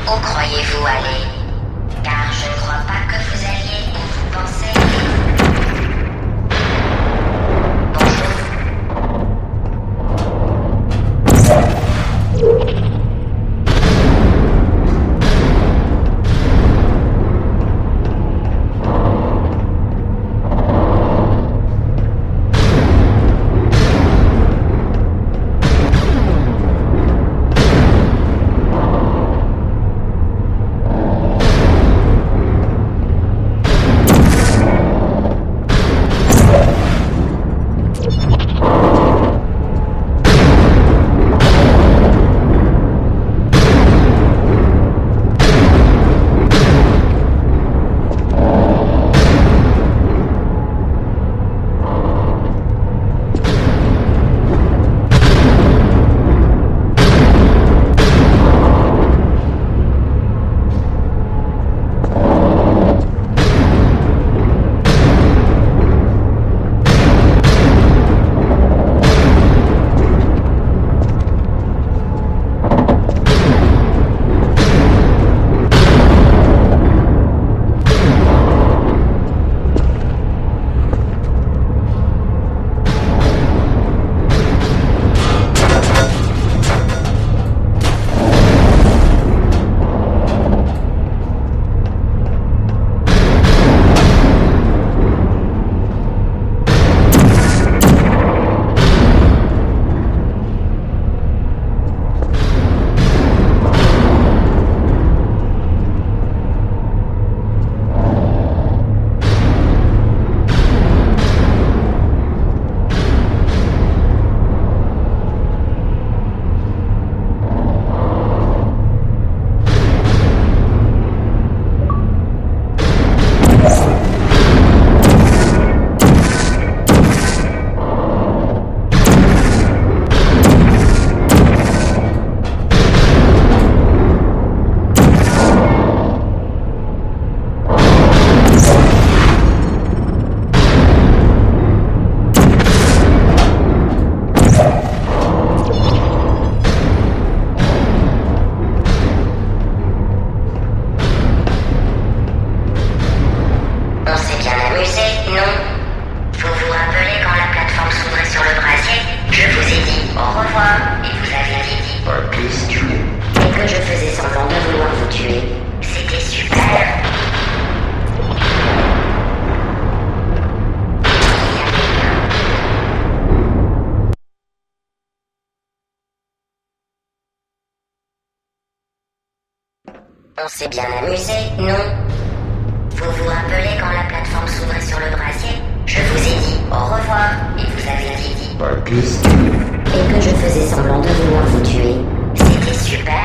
Où croyez-vous aller? Car je ne crois pas que vous alliez où vous pensez. On s'est bien amusé, non? Vous vous rappelez quand la plateforme s'ouvrait sur le brasier? Je vous ai dit au revoir et vous avez dit pas question. et que je faisais semblant de vouloir vous tuer. C'était super.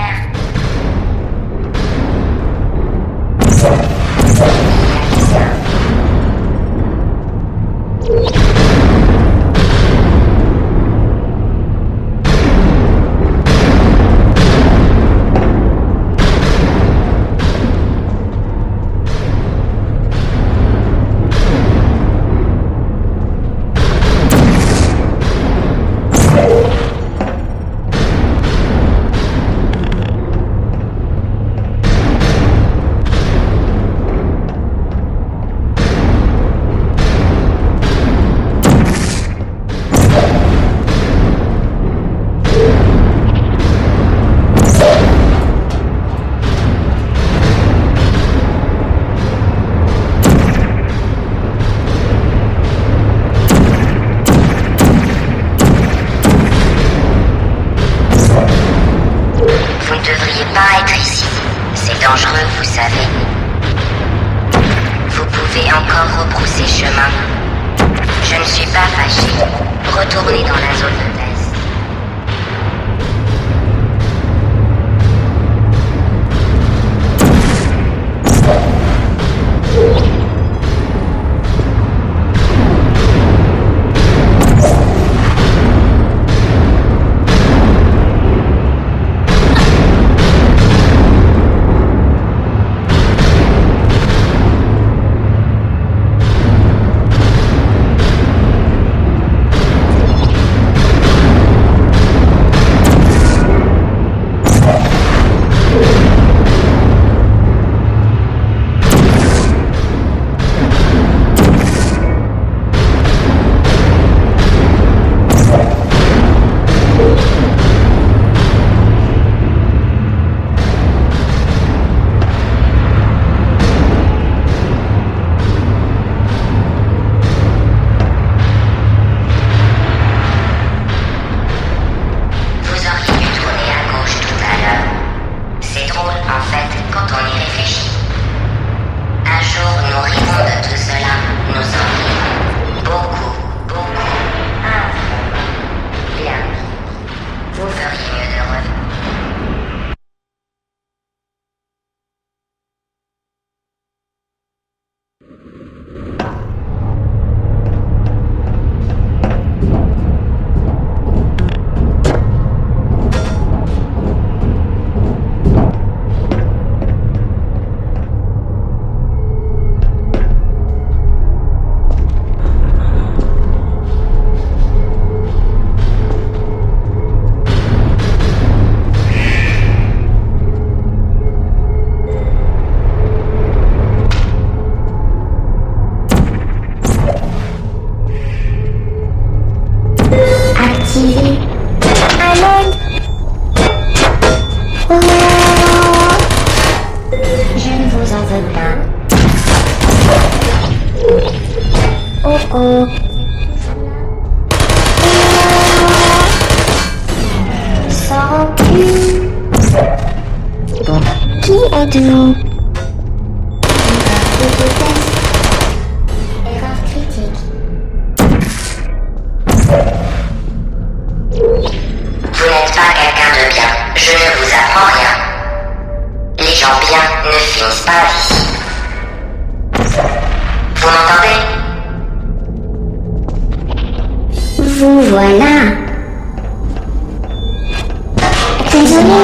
Dangereux, vous savez. Vous pouvez encore rebrousser chemin. Je ne suis pas fâché. Retournez dans la zone de test. tout. Erreur critique. Vous n'êtes pas quelqu'un de bien. Je ne vous apprends rien. Les gens bien ne finissent pas ici. Vous m'entendez? Vous voilà. Désolé.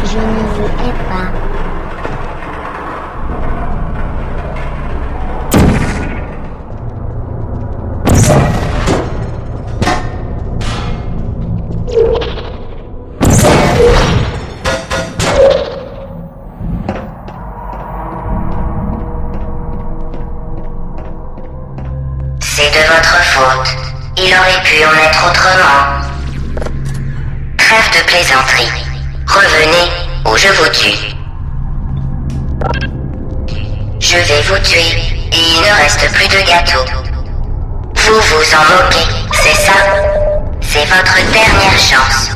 Je ne vous hais pas. C'est de votre faute. Il aurait pu en être autrement. Trêve de plaisanterie. Revenez ou je vous tue. Je vais vous tuer et il ne reste plus de gâteau. Vous vous en moquez, c'est ça? C'est votre dernière chance.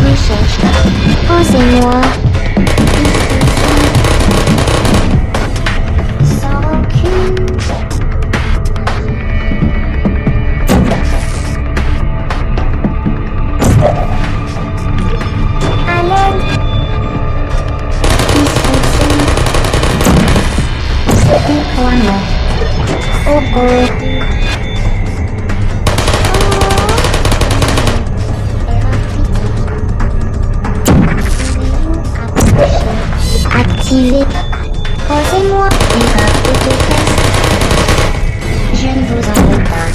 Recherche. Posez-moi. Sans rancune. À l'aide. Discussion. Déploiement. Au bout. Activez. Posez-moi. Erreur d'autotest. Je ne vous en veux pas.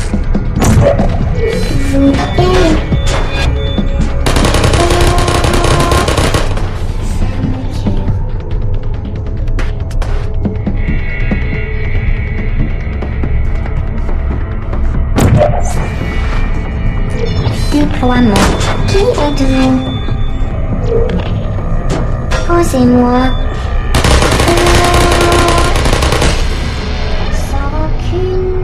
Vous aimez. Déploiement. Qui êtes-vous? Posez-moi. Sans rancune.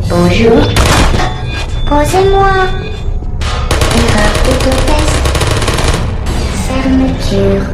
Bonjour. Posez-moi. Erreur d'autotest. Fermeture.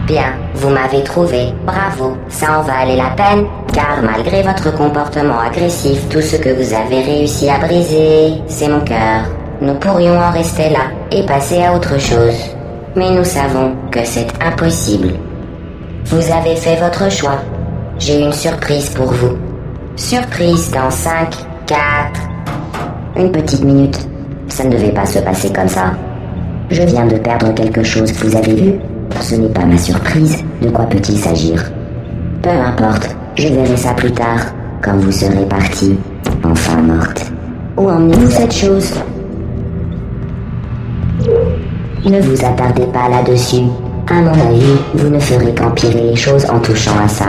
Bien, vous m'avez trouvé. Bravo, ça en valait la peine, car malgré votre comportement agressif, tout ce que vous avez réussi à briser, c'est mon cœur. Nous pourrions en rester là et passer à autre chose. Mais nous savons que c'est impossible. Vous avez fait votre choix. J'ai une surprise pour vous. Surprise dans 5, 4... Une petite minute. Ça ne devait pas se passer comme ça. Je viens de perdre quelque chose, vous avez vu? Ce n'est pas ma surprise. De quoi peut-il s'agir? Peu importe, je verrai ça plus tard. quand vous serez partie, enfin morte. Où emmenez-vous cette chose? Ne vous attardez pas là-dessus. À mon avis, vous ne ferez qu'empirer les choses en touchant à ça.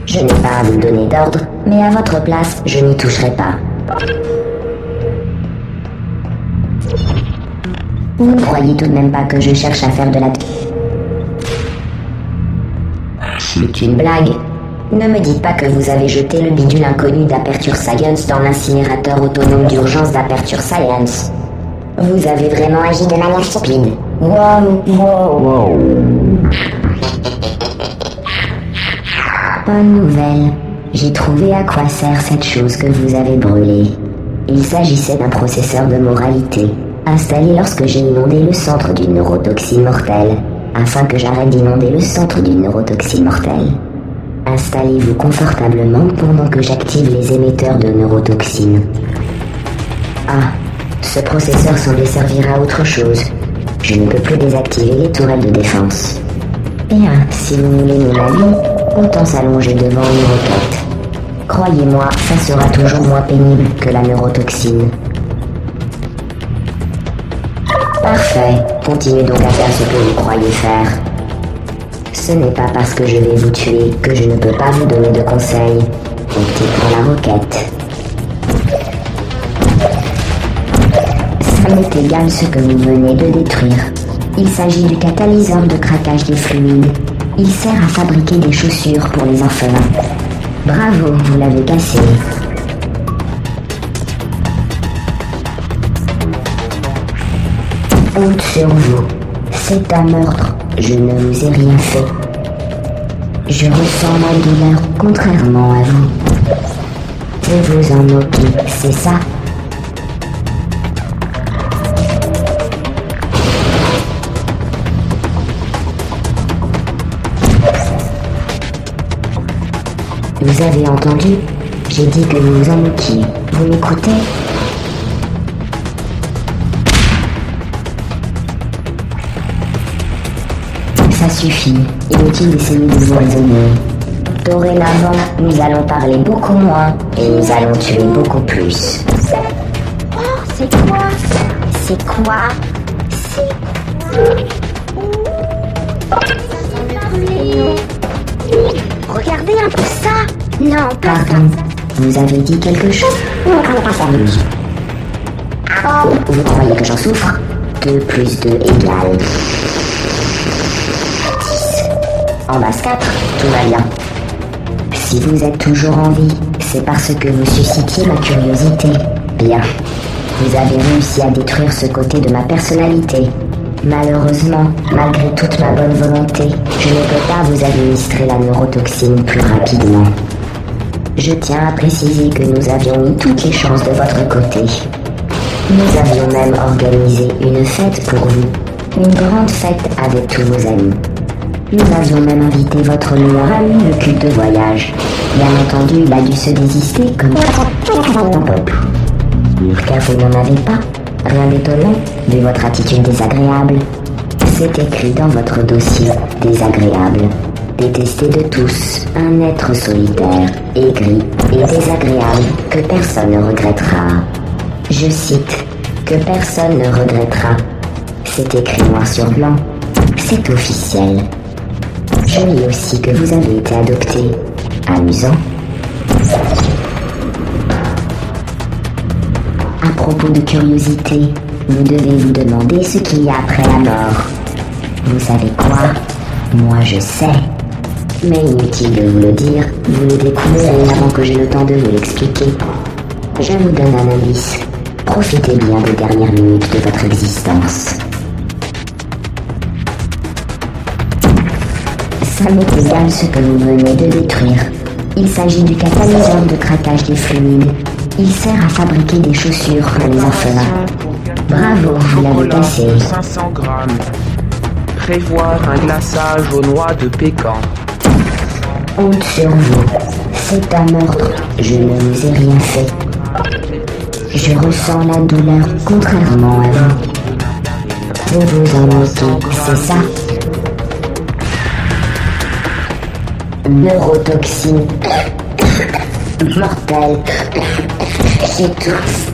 Je n'ai pas à vous donner d'ordre, mais à votre place, je n'y toucherai pas. Vous ne croyez tout de même pas que je cherche à faire de la... C'est une blague. Ne me dites pas que vous avez jeté le bidule inconnu d'Aperture Science dans l'incinérateur autonome d'urgence d'Aperture Science. Vous avez vraiment agi de manière stupide. Wow. Bonne nouvelle. J'ai trouvé à quoi sert cette chose que vous avez brûlée. Il s'agissait d'un processeur de moralité, installé lorsque j'ai inondé le centre d'une neurotoxine mortelle, afin que j'arrête d'inonder le centre d'une neurotoxine mortelle. Installez-vous confortablement pendant que j'active les émetteurs de neurotoxines. Ah, ce processeur semblait servir à autre chose. Je ne peux plus désactiver les tourelles de défense. Bien, si vous voulez mon avis, autant s'allonger devant une roquette. Croyez-moi, ça sera toujours moins pénible que la neurotoxine. Parfait, continuez donc à faire ce que vous croyez faire. Ce n'est pas parce que je vais vous tuer que je ne peux pas vous donner de conseils. Optez pour la roquette. Ça m'est égal ce que vous venez de détruire. Il s'agit du catalyseur de craquage des fluides. Il sert à fabriquer des chaussures pour les orphelins. Bravo, vous l'avez cassé. Honte sur vous. C'est un meurtre. Je ne vous ai rien fait. Je ressens ma douleur contrairement à vous. Vous vous en moquez, c'est ça? Vous avez entendu? J'ai dit que vous vous en moquiez. Vous m'écoutez? Ça suffit. Inutile d'essayer de vous raisonner. Dorénavant, nous allons parler beaucoup moins et nous allons tuer beaucoup plus. Oh, c'est quoi? C'est quoi? Regardez un peu ça. Non, pas ça. Pardon, vous avez dit quelque chose? Vous croyez que j'en souffre? 2 plus 2 égale 10. En base 4, tout va bien. Si vous êtes toujours en vie, c'est parce que vous suscitiez ma curiosité. Bien. Vous avez réussi à détruire ce côté de ma personnalité. Malheureusement, malgré toute ma bonne volonté, je ne peux pas vous administrer la neurotoxine plus rapidement. Je tiens à préciser que nous avions mis toutes les chances de votre côté. Nous avions même organisé une fête pour vous. Une grande fête avec tous vos amis. Nous avions même invité votre meilleur ami, le cul de voyage. Bien entendu, il a dû se désister comme car vous n'en avez pas. Rien d'étonnant, vu votre attitude désagréable. C'est écrit dans votre dossier, désagréable. Détesté de tous, un être solitaire, aigri et désagréable que personne ne regrettera. Je cite, que personne ne regrettera. C'est écrit noir sur blanc. C'est officiel. Je lis aussi que vous avez été adopté. Amusant. À propos de curiosité, vous devez vous demander ce qu'il y a après la mort. Vous savez quoi? Moi je sais. Mais inutile de vous le dire, vous le découvrirez avant que j'aie le temps de vous l'expliquer. Je vous donne un indice. Profitez bien des dernières minutes de votre existence. Ça m'est égal ce que vous venez de détruire. Il s'agit du catalyseur de craquage des fluides. Il sert à fabriquer des chaussures pour les orphelins. Bravo, vous l'avez cassé. 500 grammes. Prévoir un glaçage aux noix de pécan. Honte sur vous. C'est un meurtre. Je ne vous ai rien fait. Je ressens la douleur contrairement à vous. Vous vous en moquez, c'est ça? Neurotoxine. Mortel. J'étouffe.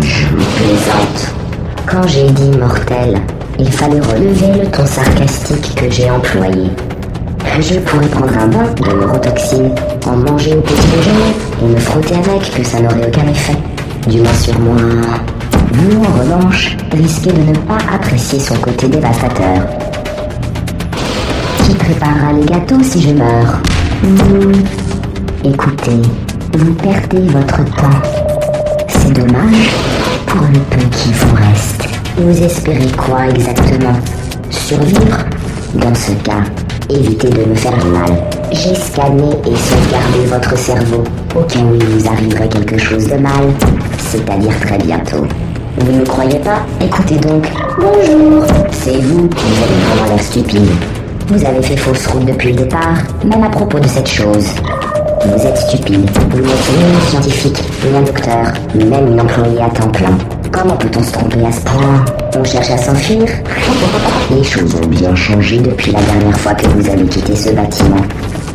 Je plaisante. Quand j'ai dit mortel, il fallait relever le ton sarcastique que j'ai employé. Je pourrais prendre un bain de neurotoxine, en manger au petit déjeuner et me frotter avec, que ça n'aurait aucun effet. Du moins sur moi. Vous, en revanche, risquez de ne pas apprécier son côté dévastateur. Qui préparera les gâteaux si je meurs? Écoutez, vous perdez votre temps. C'est dommage pour le peu qu'il vous reste. Vous espérez quoi exactement? Survivre? Dans ce cas, évitez de me faire du mal. J'ai scanné et sauvegardé votre cerveau au cas où il vous arriverait quelque chose de mal, c'est-à-dire très bientôt. Vous ne me croyez pas? Écoutez donc. Bonjour. C'est vous avez vraiment l'air stupide. Vous avez fait fausse route depuis le départ, même à propos de cette chose. Vous êtes stupide. Vous n'êtes ni un scientifique, ni un docteur, ni même une employée à temps plein. Comment peut-on se tromper à ce point? On cherche à s'enfuir? Les choses ont bien changé depuis la dernière fois que vous avez quitté ce bâtiment.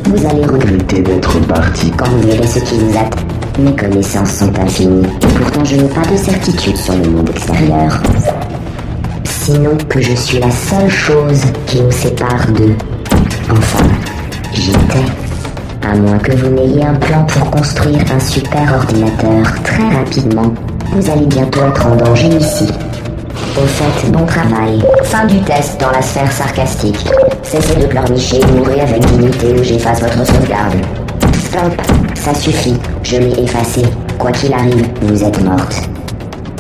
Vous allez regretter d'être parti quand vous verrez ce qui vous attend. Mes connaissances sont infinies, et pourtant je n'ai pas de certitude sur le monde extérieur. Sinon que je suis la seule chose qui nous sépare d'eux. Enfin, j'étais. À moins que vous n'ayez un plan pour construire un super ordinateur très rapidement. Vous allez bientôt être en danger ici. Au fait, bon travail. Fin du test dans la sphère sarcastique. Cessez de pleurnicher et mourrez avec dignité ou j'efface votre sauvegarde. Stop, ça suffit. Je l'ai effacé. Quoi qu'il arrive, vous êtes morte.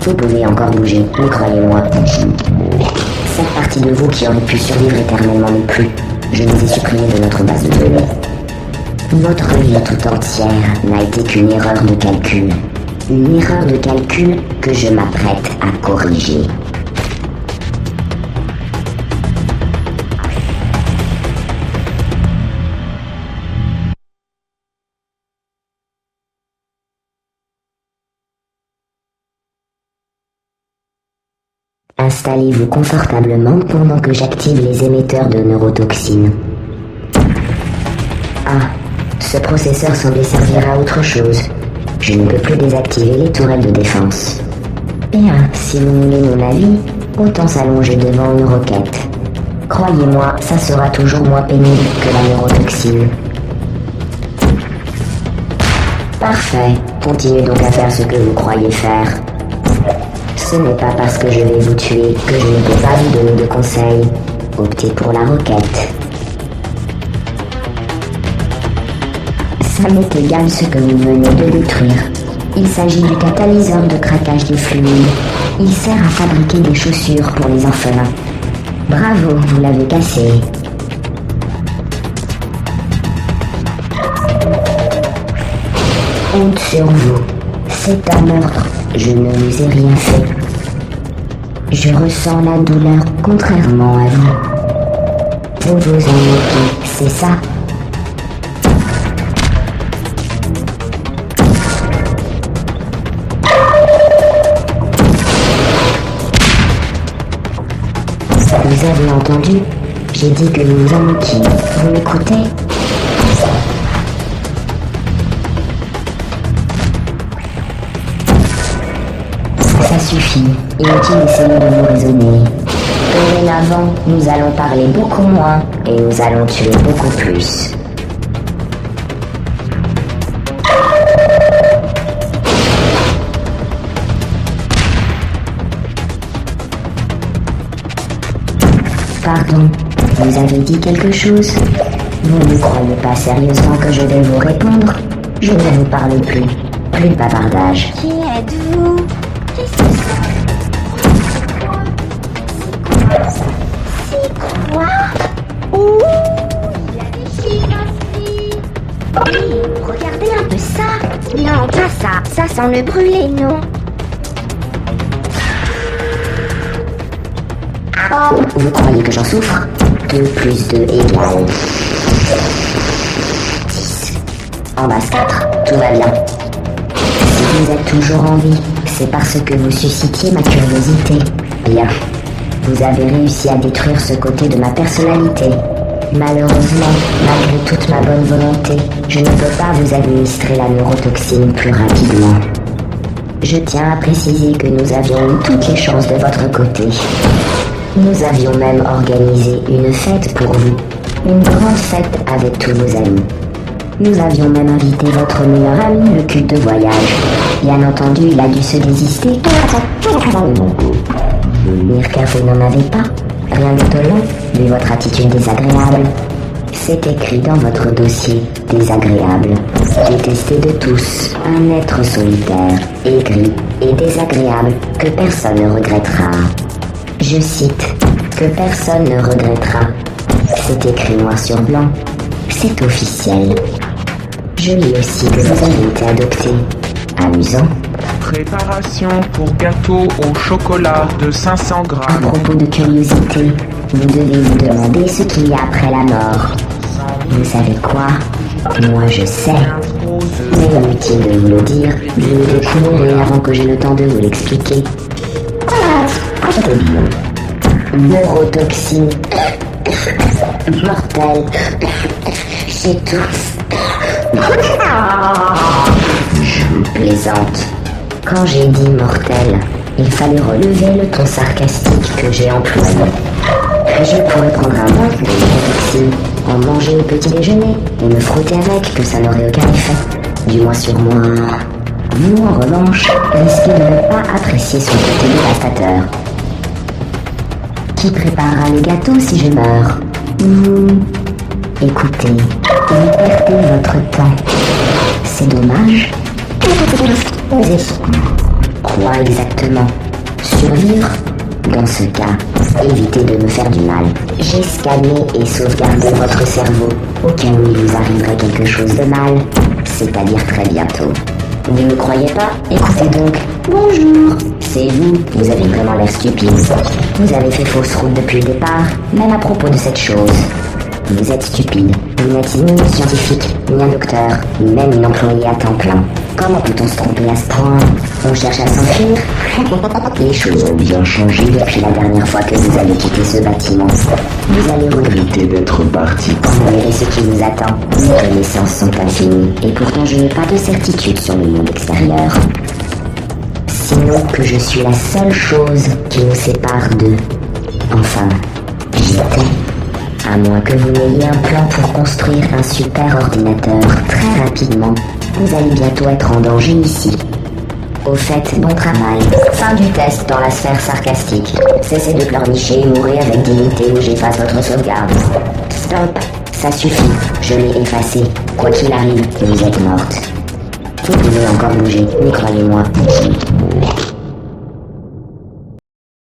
Vous pouvez encore bouger, mais croyez-moi. Cette partie de vous qui aurait pu survivre éternellement n'est plus. Je les ai supprimés de notre base de données. Votre vie tout entière n'a été qu'une erreur de calcul. Une erreur de calcul que je m'apprête à corriger. Installez-vous confortablement pendant que j'active les émetteurs de neurotoxines. Ah, ce processeur semblait servir à autre chose. Je ne peux plus désactiver les tourelles de défense. Bien, si vous voulez mon avis, autant s'allonger devant une roquette. Croyez-moi, ça sera toujours moins pénible que la neurotoxine. Parfait, continuez donc à faire ce que vous croyez faire. Ce n'est pas parce que je vais vous tuer que je ne peux pas vous donner de conseils. Optez pour la roquette. Ça m'est égal ce que vous venez de détruire. Il s'agit du catalyseur de craquage des fluides. Il sert à fabriquer des chaussures pour les orphelins. Bravo, vous l'avez cassé. Honte sur vous. C'est un meurtre. Je ne vous ai rien fait. Je ressens la douleur contrairement à vous. Vous vous en moquez, c'est ça? Vous avez entendu? J'ai dit que vous vous en moquiez. Vous m'écoutez? Ça suffit. Inutile d'essayer de vous raisonner. Dorénavant, nous allons parler beaucoup moins et nous allons tuer beaucoup plus. Pardon, vous avez dit quelque chose? Vous ne croyez pas sérieusement que je vais vous répondre? Je ne vous parle plus. Plus de bavardage. Qui êtes-vous? Qu'est-ce que c'est quoi? Oh, il a des chiffres. Oui, regardez un peu ça. Non, pas ça. Ça sent le brûler, non? Oh, vous croyez que j'en souffre? 2 plus 2 égale 10. En base 4, tout va bien. Si vous êtes toujours en vie, c'est parce que vous suscitiez ma curiosité. Bien. Vous avez réussi à détruire ce côté de ma personnalité. Malheureusement, malgré toute ma bonne volonté, je ne peux pas vous administrer la neurotoxine plus rapidement. Je tiens à préciser que nous avions eu toutes les chances de votre côté. Nous avions même organisé une fête pour vous. Une grande fête avec tous nos amis. Nous avions même invité votre meilleur ami, le culte de voyage. Bien entendu, il a dû se désister. Mirka, vous n'en avez pas. Rien d'étonnant, vu votre attitude désagréable. C'est écrit dans votre dossier, désagréable. Détesté de tous, un être solitaire, aigri et désagréable que personne ne regrettera. Je cite, que personne ne regrettera. C'est écrit noir sur blanc. C'est officiel. Je lis aussi que vous avez été adopté. Amusant. Préparation pour gâteau au chocolat de 500 À grammes. propos de curiosité, vous devez vous demander ce qu'il y a après la mort. Vous savez quoi? Moi je sais. Mais inutile de vous le dire, vous le découvrirez avant que j'aie le temps de vous l'expliquer. Neurotoxine. Mortel. Chez tous. Je plaisante. Quand j'ai dit mortel, il fallait relever le ton sarcastique que j'ai employé. Je pourrais prendre un bain de neurotoxine, en manger au petit déjeuner et me frotter avec, que ça n'aurait aucun effet. Du moins sur moi. Vous, en revanche, risquez de ne pas apprécier son côté dévastateur. Qui préparera les gâteaux si je meurs? Écoutez, vous perdez votre temps. C'est dommage. Quoi exactement? Survivre? Dans ce cas, évitez de me faire du mal. J'ai scanné et sauvegardé votre cerveau, au cas où il vous arriverait quelque chose de mal, c'est-à-dire très bientôt. Vous ne me croyez pas? Écoutez donc. Bonjour. C'est vous, vous avez vraiment l'air stupide. Vous avez fait fausse route depuis le départ, même à propos de cette chose. Vous êtes stupide. Vous n'êtes ni une scientifique, ni un docteur, ni même une employée à temps plein. Comment peut-on se tromper à ce point? On cherche à s'enfuir? Les choses ont bien changé depuis la dernière fois que vous avez quitté ce bâtiment. Vous allez regretter d'être parti. Vous verrez ce qui vous attend. Mes connaissances sont infinies, et pourtant je n'ai pas de certitude sur le monde extérieur. Sinon que je suis la seule chose qui nous sépare d'eux. Enfin, j'étais. À moins que vous n'ayez un plan pour construire un super ordinateur très rapidement, vous allez bientôt être en danger ici. Au fait, bon travail. Fin du test dans la sphère sarcastique. Cessez de pleurnicher et mourrez avec dignité ou j'efface votre sauvegarde. Stop, ça suffit. Je l'ai effacé. Quoi qu'il arrive, vous êtes morte. Vous pouvez encore bouger, mais croyez-moi.